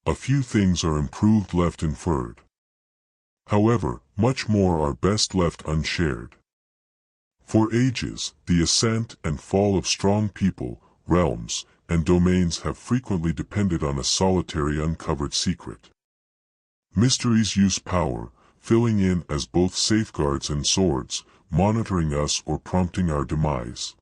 A few things are improved left inferred. However, much more are best left unshared. For ages, the ascent and fall of strong people, realms, and domains have frequently depended on a solitary uncovered secret. Mysteries use power, filling in as both safeguards and swords, monitoring us or prompting our demise.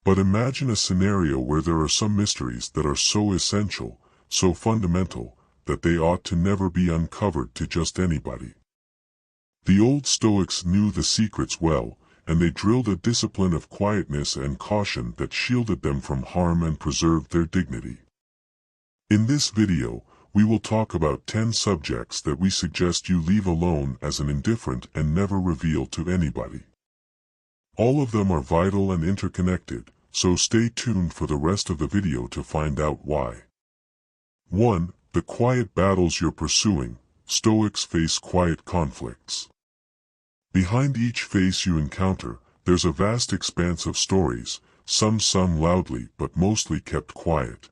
But imagine a scenario where there are some mysteries that are so essential, so fundamental, that they ought to never be uncovered to just anybody. The old Stoics knew the secrets well, and they drilled a discipline of quietness and caution that shielded them from harm and preserved their dignity. In this video, we will talk about 10 subjects that we suggest you leave alone as an indifferent and never reveal to anybody. All of them are vital and interconnected, so stay tuned for the rest of the video to find out why. 1. The quiet battles you're pursuing. Stoics face quiet conflicts. Behind each face you encounter, there's a vast expanse of stories, some sung loudly but mostly kept quiet.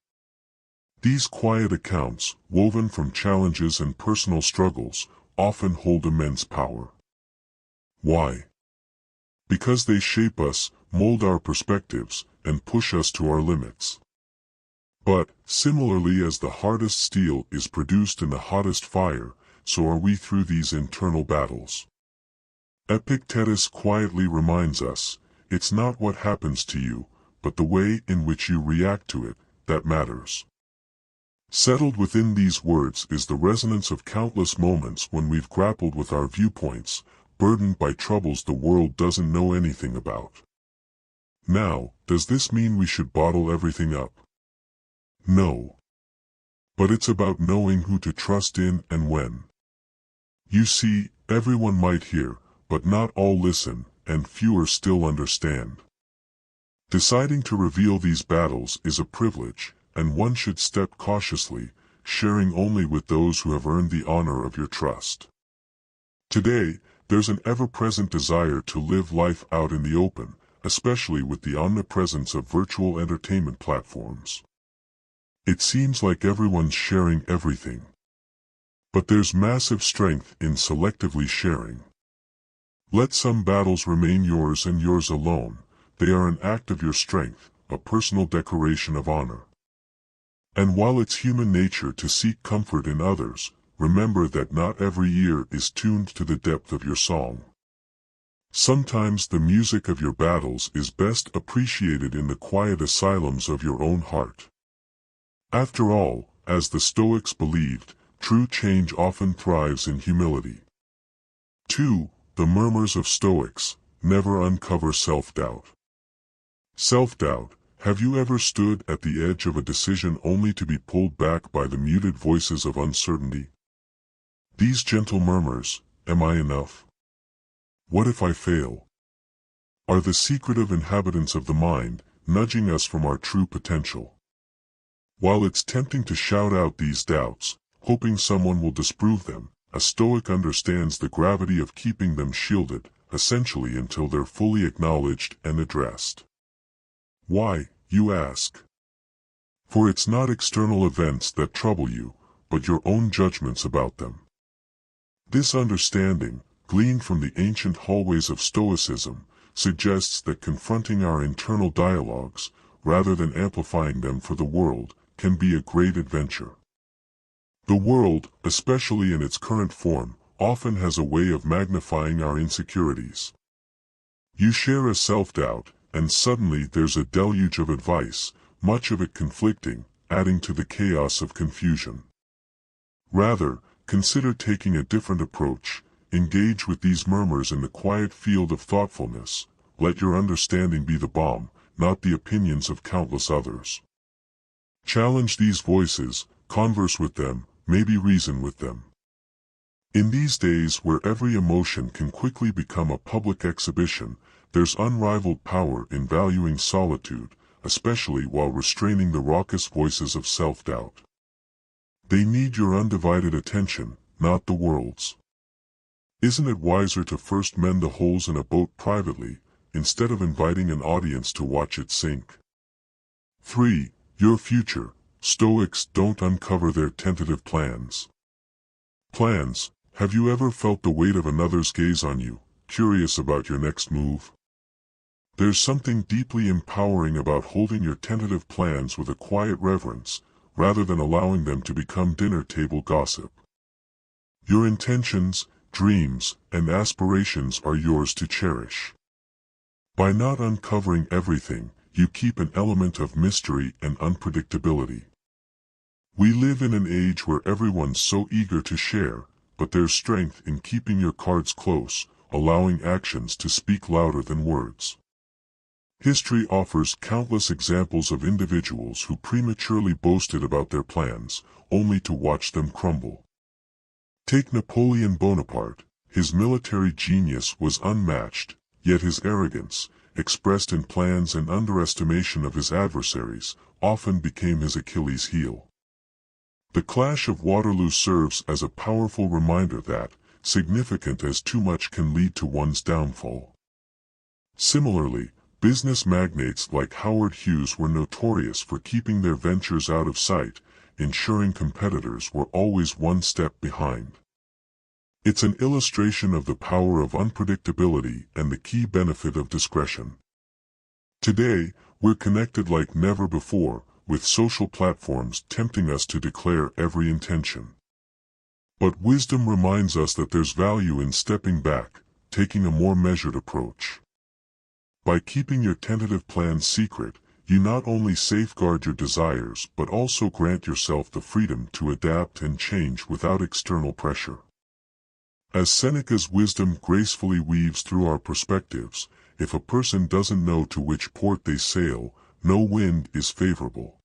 These quiet accounts, woven from challenges and personal struggles, often hold immense power. Why? Because they shape us, mold our perspectives, and push us to our limits. But, similarly as the hardest steel is produced in the hottest fire, so are we through these internal battles. Epictetus quietly reminds us, it's not what happens to you, but the way in which you react to it, that matters. Settled within these words is the resonance of countless moments when we've grappled with our viewpoints, burdened by troubles the world doesn't know anything about. Now, does this mean we should bottle everything up? No. But it's about knowing who to trust in and when. You see, everyone might hear, but not all listen, and fewer still understand. Deciding to reveal these battles is a privilege, and one should step cautiously, sharing only with those who have earned the honor of your trust. Today, there's an ever-present desire to live life out in the open, especially with the omnipresence of virtual entertainment platforms. It seems like everyone's sharing everything. But there's massive strength in selectively sharing. Let some battles remain yours and yours alone. They are an act of your strength, a personal declaration of honor. And while it's human nature to seek comfort in others, remember that not every ear is tuned to the depth of your song. Sometimes the music of your battles is best appreciated in the quiet asylums of your own heart. After all, as the Stoics believed, true change often thrives in humility. 2. The murmurs of Stoics never uncover self-doubt. Self-doubt. Have you ever stood at the edge of a decision only to be pulled back by the muted voices of uncertainty? These gentle murmurs, am I enough? What if I fail? Are the secretive inhabitants of the mind, nudging us from our true potential. While it's tempting to shout out these doubts, hoping someone will disprove them, a Stoic understands the gravity of keeping them shielded, essentially until they're fully acknowledged and addressed. Why, you ask? For it's not external events that trouble you, but your own judgments about them. This understanding, gleaned from the ancient hallways of Stoicism, suggests that confronting our internal dialogues, rather than amplifying them for the world, can be a great adventure. The world, especially in its current form, often has a way of magnifying our insecurities. You share a self-doubt, and suddenly there's a deluge of advice, much of it conflicting, adding to the chaos of confusion. Rather, consider taking a different approach. Engage with these murmurs in the quiet field of thoughtfulness. Let your understanding be the bomb, not the opinions of countless others. Challenge these voices, converse with them, maybe reason with them. In these days where every emotion can quickly become a public exhibition, there's unrivaled power in valuing solitude, especially while restraining the raucous voices of self-doubt. They need your undivided attention, not the world's. Isn't it wiser to first mend the holes in a boat privately, instead of inviting an audience to watch it sink? 3. Your future. Stoics don't uncover their tentative plans. Plans. Have you ever felt the weight of another's gaze on you, curious about your next move? There's something deeply empowering about holding your tentative plans with a quiet reverence, rather than allowing them to become dinner table gossip. Your intentions, dreams, and aspirations are yours to cherish. By not uncovering everything, you keep an element of mystery and unpredictability. We live in an age where everyone's so eager to share, but there's strength in keeping your cards close, allowing actions to speak louder than words. History offers countless examples of individuals who prematurely boasted about their plans, only to watch them crumble. Take Napoleon Bonaparte. His military genius was unmatched, yet his arrogance, expressed in plans and underestimation of his adversaries, often became his Achilles' heel. The Clash of Waterloo serves as a powerful reminder that, significant as too much can lead to one's downfall. Similarly, business magnates like Howard Hughes were notorious for keeping their ventures out of sight, ensuring competitors were always one step behind. It's an illustration of the power of unpredictability and the key benefit of discretion. Today, we're connected like never before, with social platforms tempting us to declare every intention. But wisdom reminds us that there's value in stepping back, taking a more measured approach. By keeping your tentative plans secret, you not only safeguard your desires but also grant yourself the freedom to adapt and change without external pressure. As Seneca's wisdom gracefully weaves through our perspectives, if a person doesn't know to which port they sail, no wind is favorable.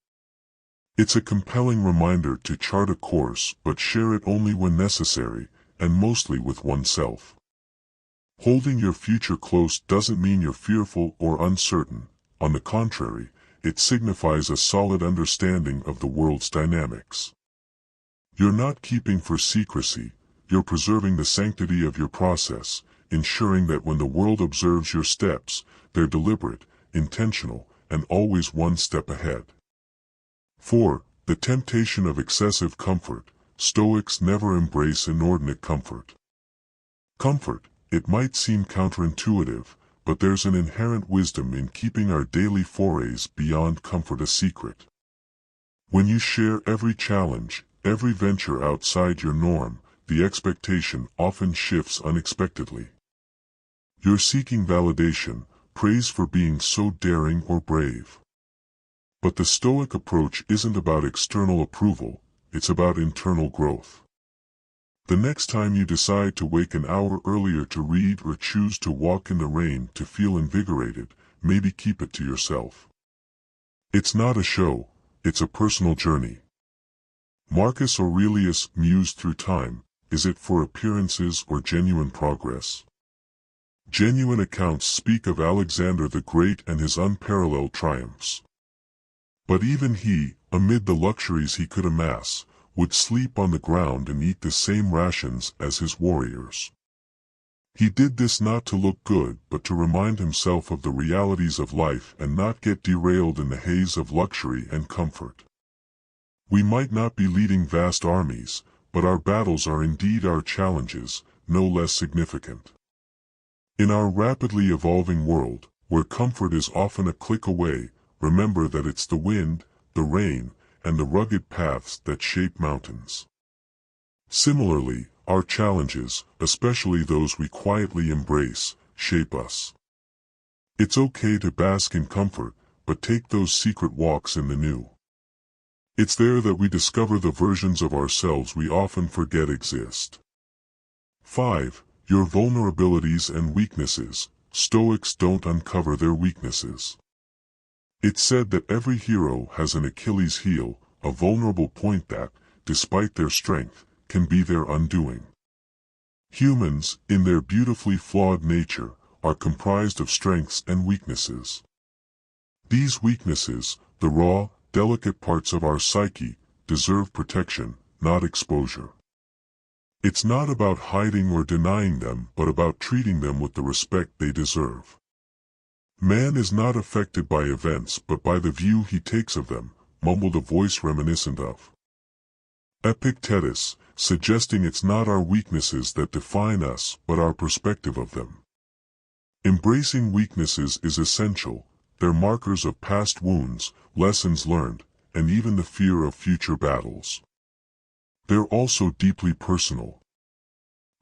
It's a compelling reminder to chart a course but share it only when necessary, and mostly with oneself. Holding your future close doesn't mean you're fearful or uncertain. On the contrary, it signifies a solid understanding of the world's dynamics. You're not keeping for secrecy, you're preserving the sanctity of your process, ensuring that when the world observes your steps, they're deliberate, intentional, and always one step ahead. 4. The temptation of excessive comfort. Stoics never embrace inordinate comfort. Comfort, it might seem counterintuitive, but there's an inherent wisdom in keeping our daily forays beyond comfort a secret. When you share every challenge, every venture outside your norm, the expectation often shifts unexpectedly. You're seeking validation, praise for being so daring or brave. But the Stoic approach isn't about external approval, it's about internal growth. The next time you decide to wake an hour earlier to read or choose to walk in the rain to feel invigorated, maybe keep it to yourself. It's not a show, it's a personal journey. Marcus Aurelius mused through time, is it for appearances or genuine progress? Genuine accounts speak of Alexander the Great and his unparalleled triumphs. But even he, amid the luxuries he could amass, would sleep on the ground and eat the same rations as his warriors. He did this not to look good but to remind himself of the realities of life and not get derailed in the haze of luxury and comfort. We might not be leading vast armies, but our battles are indeed our challenges, no less significant. In our rapidly evolving world, where comfort is often a click away, remember that it's the wind, the rain, and the rugged paths that shape mountains. Similarly, our challenges, especially those we quietly embrace, shape us. It's okay to bask in comfort, but take those secret walks in the new. It's there that we discover the versions of ourselves we often forget exist. 5. Your vulnerabilities and weaknesses. Stoics don't uncover their weaknesses. It's said that every hero has an Achilles heel, a vulnerable point that, despite their strength, can be their undoing. Humans, in their beautifully flawed nature, are comprised of strengths and weaknesses. These weaknesses, the raw, delicate parts of our psyche, deserve protection, not exposure. It's not about hiding or denying them but about treating them with the respect they deserve. Man is not affected by events but by the view he takes of them, mumbled a voice reminiscent of Epictetus, suggesting it's not our weaknesses that define us, but our perspective of them. Embracing weaknesses is essential. They're markers of past wounds, lessons learned, and even the fear of future battles. They're also deeply personal.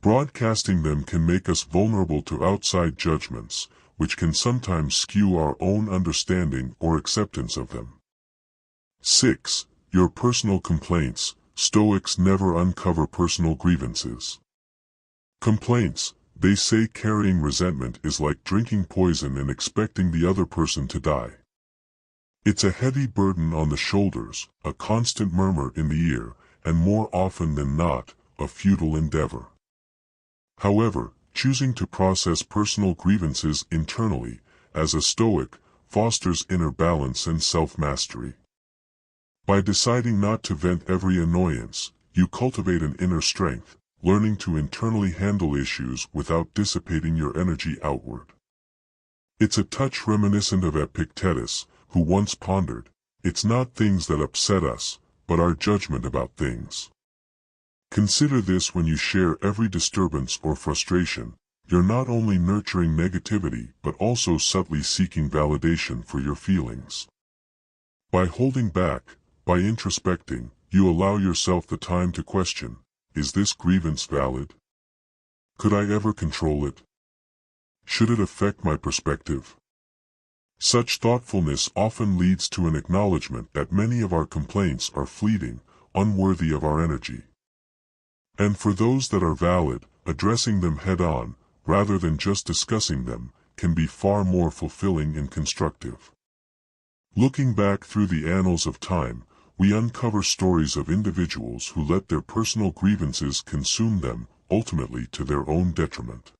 Broadcasting them can make us vulnerable to outside judgments, which can sometimes skew our own understanding or acceptance of them. 6. Your personal complaints. Stoics never uncover personal grievances. Complaints, they say, carrying resentment is like drinking poison and expecting the other person to die. It's a heavy burden on the shoulders, a constant murmur in the ear, and more often than not, a futile endeavor. However, choosing to process personal grievances internally, as a Stoic, fosters inner balance and self-mastery. By deciding not to vent every annoyance, you cultivate an inner strength, learning to internally handle issues without dissipating your energy outward. It's a touch reminiscent of Epictetus, who once pondered, "It's not things that upset us, but our judgment about things." Consider this: when you share every disturbance or frustration, you're not only nurturing negativity but also subtly seeking validation for your feelings. By holding back, by introspecting, you allow yourself the time to question, is this grievance valid? Could I ever control it? Should it affect my perspective? Such thoughtfulness often leads to an acknowledgement that many of our complaints are fleeting, unworthy of our energy. And for those that are valid, addressing them head-on, rather than just discussing them, can be far more fulfilling and constructive. Looking back through the annals of time, we uncover stories of individuals who let their personal grievances consume them, ultimately to their own detriment.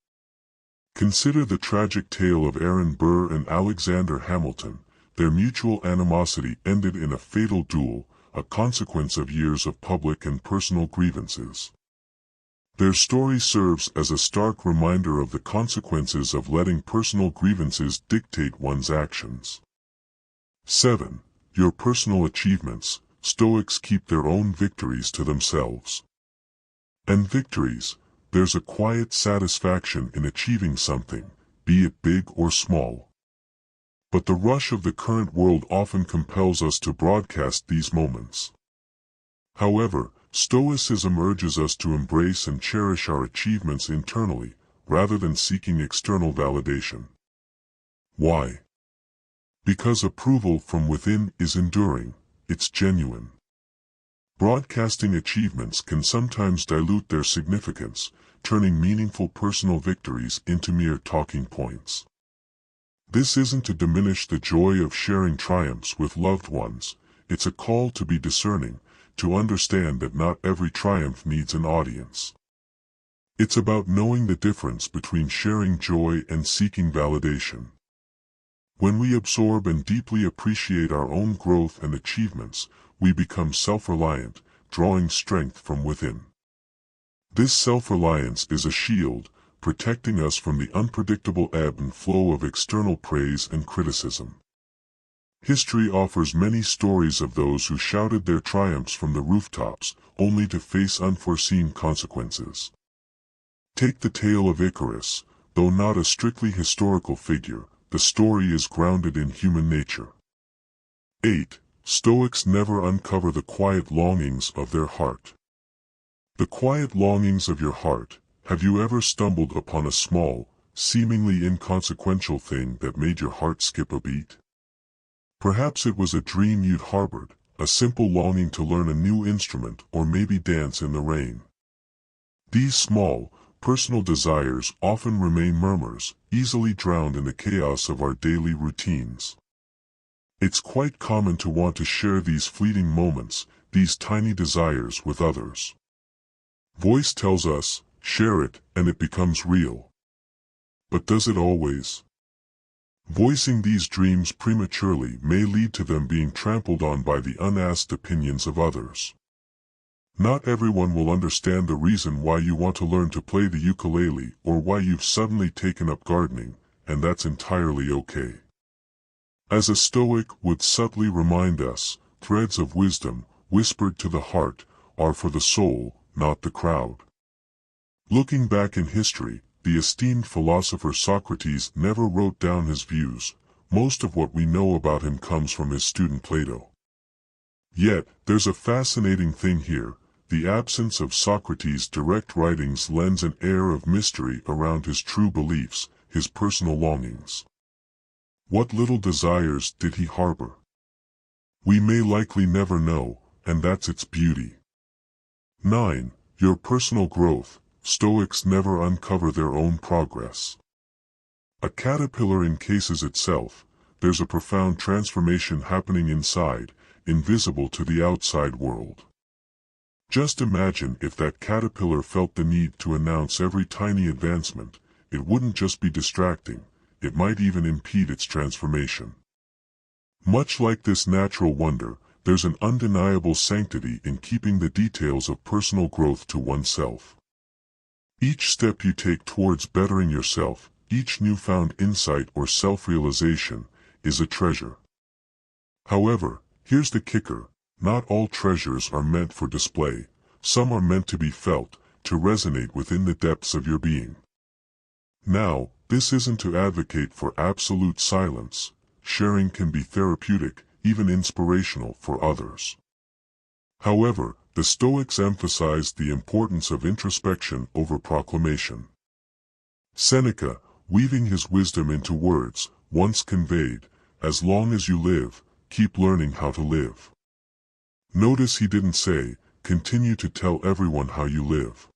Consider the tragic tale of Aaron Burr and Alexander Hamilton. Their mutual animosity ended in a fatal duel, a consequence of years of public and personal grievances. Their story serves as a stark reminder of the consequences of letting personal grievances dictate one's actions. 7. Your personal achievements. Stoics keep their own victories to themselves. And victories, there's a quiet satisfaction in achieving something, be it big or small. But the rush of the current world often compels us to broadcast these moments. However, Stoicism urges us to embrace and cherish our achievements internally, rather than seeking external validation. Why? Because approval from within is enduring, it's genuine. Broadcasting achievements can sometimes dilute their significance, turning meaningful personal victories into mere talking points. This isn't to diminish the joy of sharing triumphs with loved ones. It's a call to be discerning, to understand that not every triumph needs an audience. It's about knowing the difference between sharing joy and seeking validation. When we absorb and deeply appreciate our own growth and achievements, we become self-reliant, drawing strength from within. This self-reliance is a shield, protecting us from the unpredictable ebb and flow of external praise and criticism. History offers many stories of those who shouted their triumphs from the rooftops, only to face unforeseen consequences. Take the tale of Icarus. Though not a strictly historical figure, the story is grounded in human nature. 8. Stoics never uncover the quiet longings of their heart. The quiet longings of your heart. Have you ever stumbled upon a small, seemingly inconsequential thing that made your heart skip a beat? Perhaps it was a dream you'd harbored, a simple longing to learn a new instrument or maybe dance in the rain. These small, personal desires often remain murmurs, easily drowned in the chaos of our daily routines. It's quite common to want to share these fleeting moments, these tiny desires, with others. Voice tells us, share it, and it becomes real. But does it always? Voicing these dreams prematurely may lead to them being trampled on by the unasked opinions of others. Not everyone will understand the reason why you want to learn to play the ukulele or why you've suddenly taken up gardening, and that's entirely okay. As a Stoic would subtly remind us, threads of wisdom, whispered to the heart, are for the soul, not the crowd. Looking back in history, the esteemed philosopher Socrates never wrote down his views. Most of what we know about him comes from his student Plato. Yet, there's a fascinating thing here. The absence of Socrates' direct writings lends an air of mystery around his true beliefs, his personal longings. What little desires did he harbor? We may likely never know, and that's its beauty. 9. Your personal growth. Stoics never uncover their own progress. A caterpillar encases itself. There's a profound transformation happening inside, invisible to the outside world. Just imagine if that caterpillar felt the need to announce every tiny advancement. It wouldn't just be distracting, it might even impede its transformation. Much like this natural wonder, there's an undeniable sanctity in keeping the details of personal growth to oneself. Each step you take towards bettering yourself, each newfound insight or self-realization, is a treasure. However, here's the kicker: not all treasures are meant for display. Some are meant to be felt, to resonate within the depths of your being. Now, this isn't to advocate for absolute silence. Sharing can be therapeutic, even inspirational for others. However, the Stoics emphasized the importance of introspection over proclamation. Seneca, weaving his wisdom into words, once conveyed, "As long as you live, keep learning how to live." Notice he didn't say, "Continue to tell everyone how you live."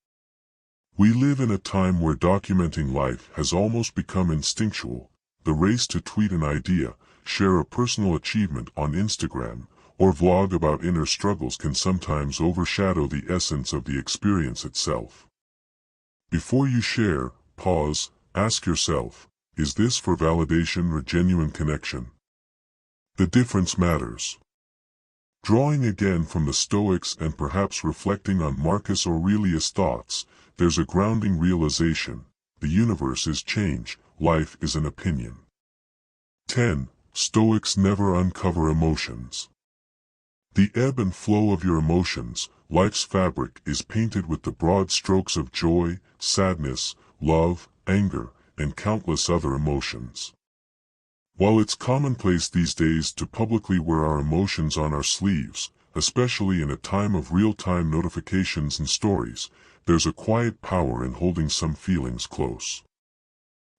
We live in a time where documenting life has almost become instinctual. The race to tweet an idea, share a personal achievement on Instagram, or vlog about inner struggles can sometimes overshadow the essence of the experience itself. Before you share, pause, ask yourself, is this for validation or genuine connection? The difference matters. Drawing again from the Stoics and perhaps reflecting on Marcus Aurelius' thoughts, there's a grounding realization: the universe is change, life is an opinion. 10. Stoics never uncover emotions. The ebb and flow of your emotions, life's fabric, is painted with the broad strokes of joy, sadness, love, anger, and countless other emotions. While it's commonplace these days to publicly wear our emotions on our sleeves, especially in a time of real-time notifications and stories, there's a quiet power in holding some feelings close.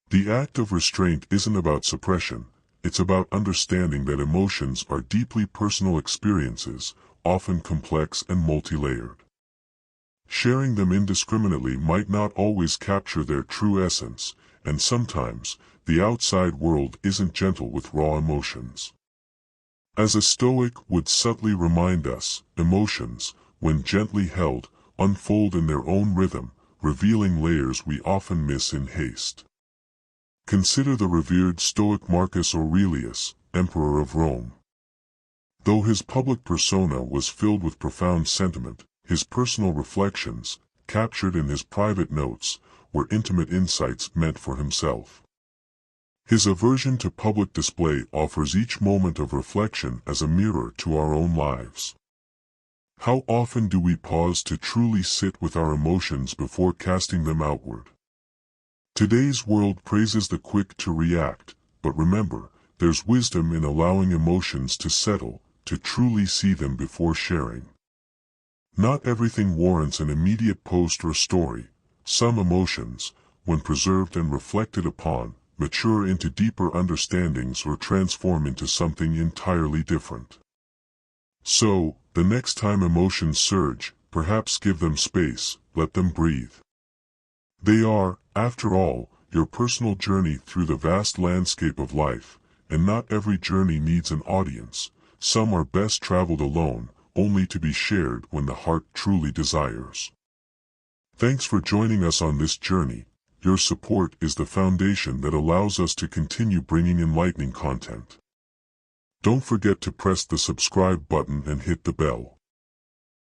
The act of restraint isn't about suppression, it's about understanding that emotions are deeply personal experiences, often complex and multi-layered. Sharing them indiscriminately might not always capture their true essence, and sometimes, the outside world isn't gentle with raw emotions. As a Stoic would subtly remind us, emotions, when gently held, unfold in their own rhythm, revealing layers we often miss in haste. Consider the revered Stoic Marcus Aurelius, Emperor of Rome. Though his public persona was filled with profound sentiment, his personal reflections, captured in his private notes, were intimate insights meant for himself. His aversion to public display offers each moment of reflection as a mirror to our own lives. How often do we pause to truly sit with our emotions before casting them outward? Today's world praises the quick to react, but remember, there's wisdom in allowing emotions to settle, to truly see them before sharing. Not everything warrants an immediate post or story. Some emotions, when preserved and reflected upon, mature into deeper understandings or transform into something entirely different. So, the next time emotions surge, perhaps give them space, let them breathe. They are, after all, your personal journey through the vast landscape of life, and not every journey needs an audience. Some are best traveled alone, only to be shared when the heart truly desires. Thanks for joining us on this journey. Your support is the foundation that allows us to continue bringing enlightening content. Don't forget to press the subscribe button and hit the bell.